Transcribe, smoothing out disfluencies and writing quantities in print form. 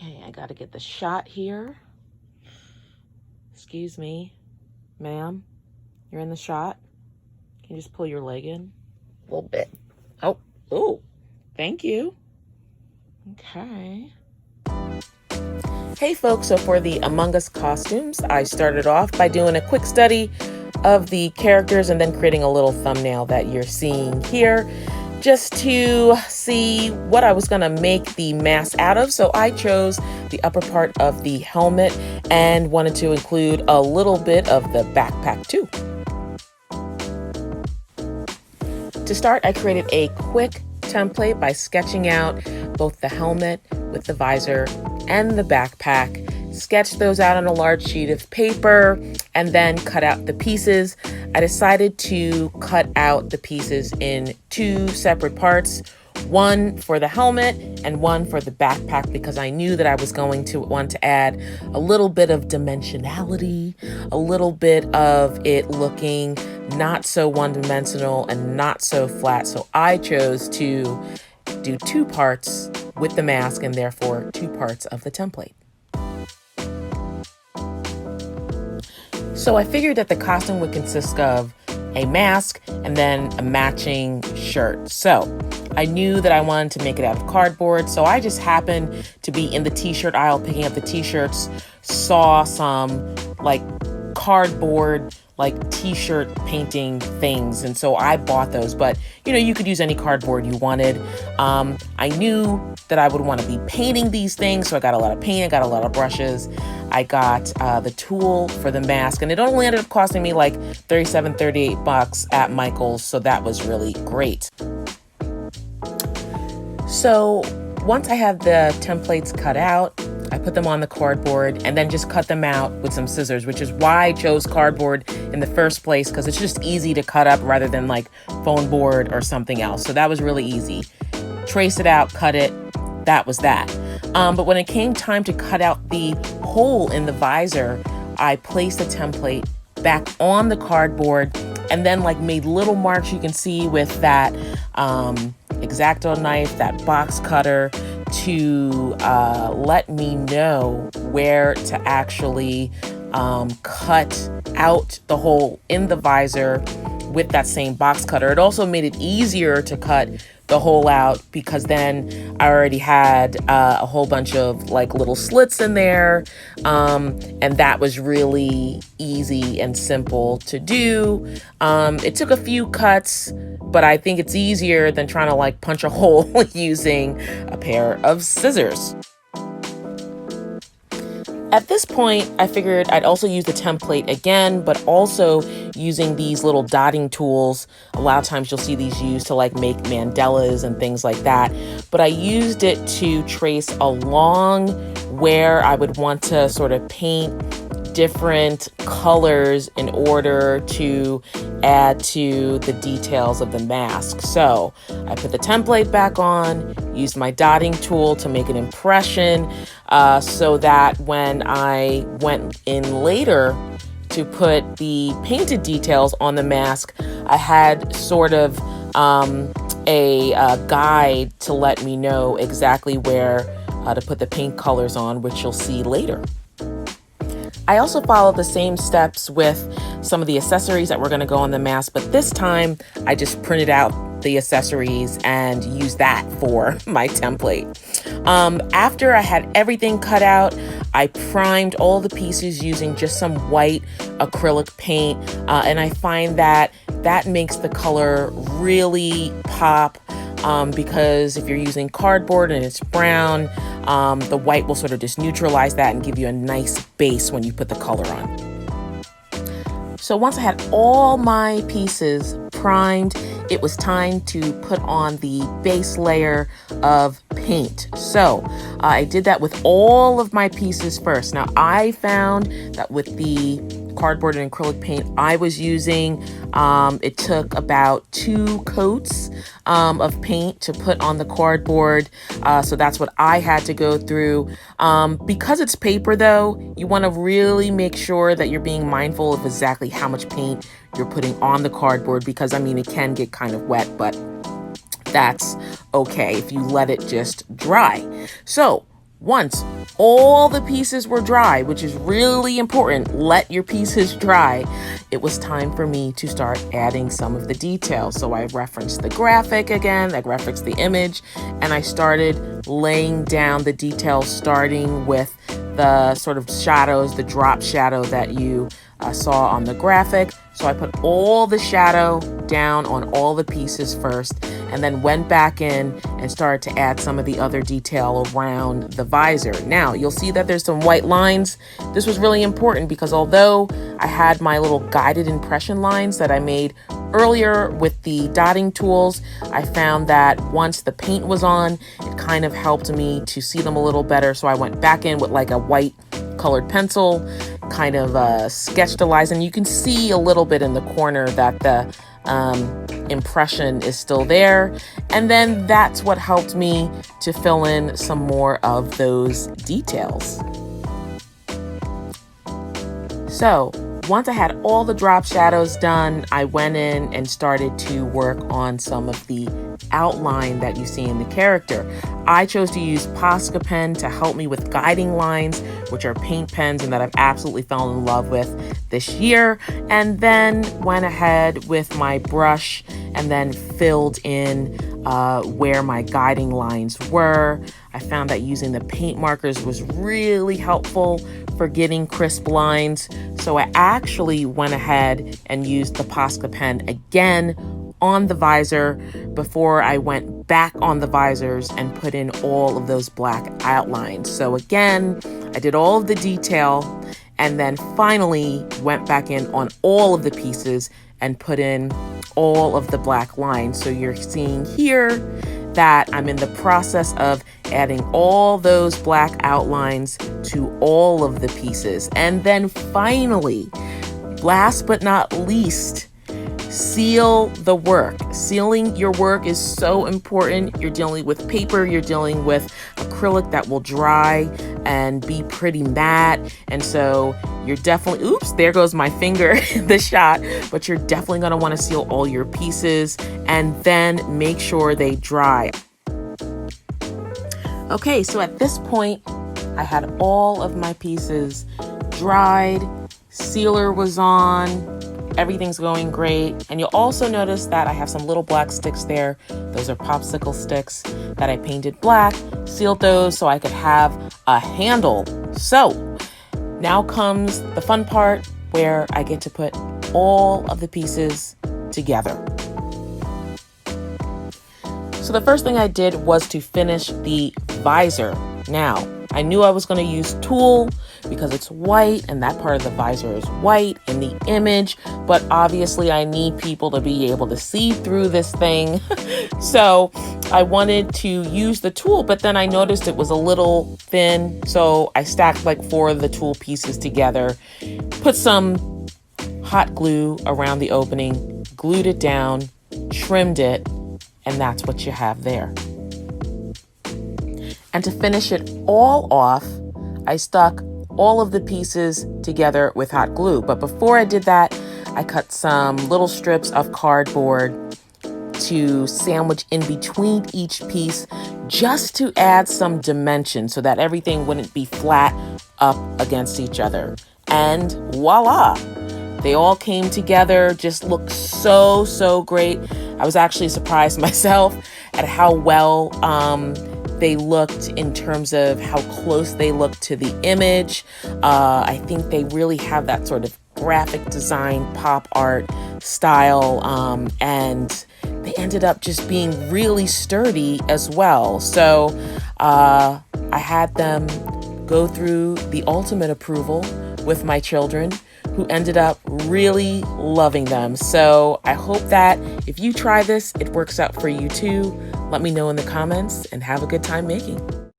Okay, I gotta get the shot here. Excuse me, ma'am, you're in the shot. Can you just pull your leg in a little bit? Oh, thank you. Okay. Hey folks, so for the Among Us costumes, I started off by doing a quick study of the characters and then creating a little thumbnail that you're seeing here just to see what I was going to make the mask out of. So I chose the upper part of the helmet and wanted to include a little bit of the backpack too. To start, I created a quick template by sketching out both the helmet with the visor and the backpack, sketched those out on a large sheet of paper, and then cut out the pieces. I decided to cut out the pieces in two separate parts, one for the helmet and one for the backpack, because I knew that I was going to want to add a little bit of dimensionality, a little bit of it looking not so one-dimensional and not so flat. So I chose to do two parts with the mask and therefore two parts of the template. So I figured that the costume would consist of a mask and then a matching shirt. So I knew that I wanted to make it out of cardboard. So I just happened to be in the t-shirt aisle picking up the t-shirts, saw some like cardboard like t-shirt painting things, and so I bought those. But you know, you could use any cardboard you wanted. I knew that I would want to be painting these things, so I got a lot of paint, I got a lot of brushes, I got the Tulle for the mask, and it only ended up costing me like $38 at Michael's, so that was really great. So once I had the templates cut out, I put them on the cardboard and then just cut them out with some scissors, which is why I chose cardboard in the first place, because it's just easy to cut up rather than like foam board or something else. So that was really easy. Trace it out, cut it, that was that. But when it came time to cut out the hole in the visor, I placed the template back on the cardboard and then like made little marks you can see with that X-Acto knife, that box cutter, to let me know where to actually cut out the hole in the visor with that same box cutter. It also made it easier to cut the hole out because then I already had a whole bunch of like little slits in there, and that was really easy and simple to do. It took a few cuts, but I think it's easier than trying to like punch a hole using a pair of scissors. At this point, I figured I'd also use the template again, but also using these little dotting tools. A lot of times you'll see these used to like make mandalas and things like that. But I used it to trace along where I would want to sort of paint different colors in order to add to the details of the mask. So I put the template back on, used my dotting tool to make an impression, so that when I went in later to put the painted details on the mask, I had sort of a guide to let me know exactly where to put the paint colors on, which you'll see later. I also followed the same steps with some of the accessories that were going to go on the mask, but this time I just printed out the accessories and used that for my template. After I had everything cut out, I primed all the pieces using just some white acrylic paint, and I find that that makes the color really pop, because if you're using cardboard and it's brown, the white will sort of just neutralize that and give you a nice base when you put the color on. So once I had all my pieces primed, it was time to put on the base layer of paint. So I did that with all of my pieces first. Now I found that with the cardboard and acrylic paint I was using, it took about 2 coats of paint to put on the cardboard. So that's what I had to go through. Because it's paper though, you want to really make sure that you're being mindful of exactly how much paint you're putting on the cardboard, because I mean, it can get kind of wet, but that's okay if you let it just dry. So once all the pieces were dry, which is really important, let your pieces dry, it was time for me to start adding some of the details. So I referenced the graphic again, I referenced the image, and I started laying down the details, starting with the sort of shadows, the drop shadow that you saw on the graphic. So I put all the shadow down on all the pieces first, and then went back in and started to add some of the other detail around the visor. Now you'll see that there's some white lines. This was really important because although I had my little guided impression lines that I made earlier with the dotting tools, I found that once the paint was on, it kind of helped me to see them a little better. So I went back in with like a white colored pencil, kind of sketched the lines, and you can see a little bit in the corner that the impression is still there. And then that's what helped me to fill in some more of those details. So once I had all the drop shadows done, I went in and started to work on some of the outline that you see in the character. I chose to use Podge pen to help me with guiding lines, which are paint pens and that I've absolutely fallen in love with this year. And then went ahead with my brush and then filled in where my guiding lines were. I found that using the paint markers was really helpful for getting crisp lines. So I actually went ahead and used the Podge pen again on the visor before I went back on the visors and put in all of those black outlines. So again, I did all of the detail and then finally went back in on all of the pieces and put in all of the black lines. So you're seeing here that I'm in the process of adding all those black outlines to all of the pieces. And then finally, last but not least, seal the work. Sealing your work is so important. You're dealing with paper, you're dealing with acrylic that will dry and be pretty matte. And so you're definitely, oops, there goes my finger in the shot, but you're definitely gonna wanna seal all your pieces and then make sure they dry. Okay, so at this point, I had all of my pieces dried, sealer was on, everything's going great. And you'll also notice that I have some little black sticks there. Those are popsicle sticks that I painted black, sealed those so I could have a handle. So now comes the fun part where I get to put all of the pieces together. So the first thing I did was to finish the visor. Now, I knew I was going to use Tulle because it's white and that part of the visor is white in the image, but obviously I need people to be able to see through this thing. So I wanted to use the Tulle, but then I noticed it was a little thin. So I stacked like 4 of the Tulle pieces together, put some hot glue around the opening, glued it down, trimmed it, and that's what you have there. And to finish it all off, I stuck all of the pieces together with hot glue. But before I did that, I cut some little strips of cardboard to sandwich in between each piece just to add some dimension so that everything wouldn't be flat up against each other. And voila! They all came together, just looked so, so great. I was actually surprised myself at how well they looked in terms of how close they looked to the image. I think they really have that sort of graphic design, pop art style, and they ended up just being really sturdy as well. So I had them go through the ultimate approval with my children, who ended up really loving them. So I hope that if you try this, it works out for you too. Let me know in the comments and have a good time making.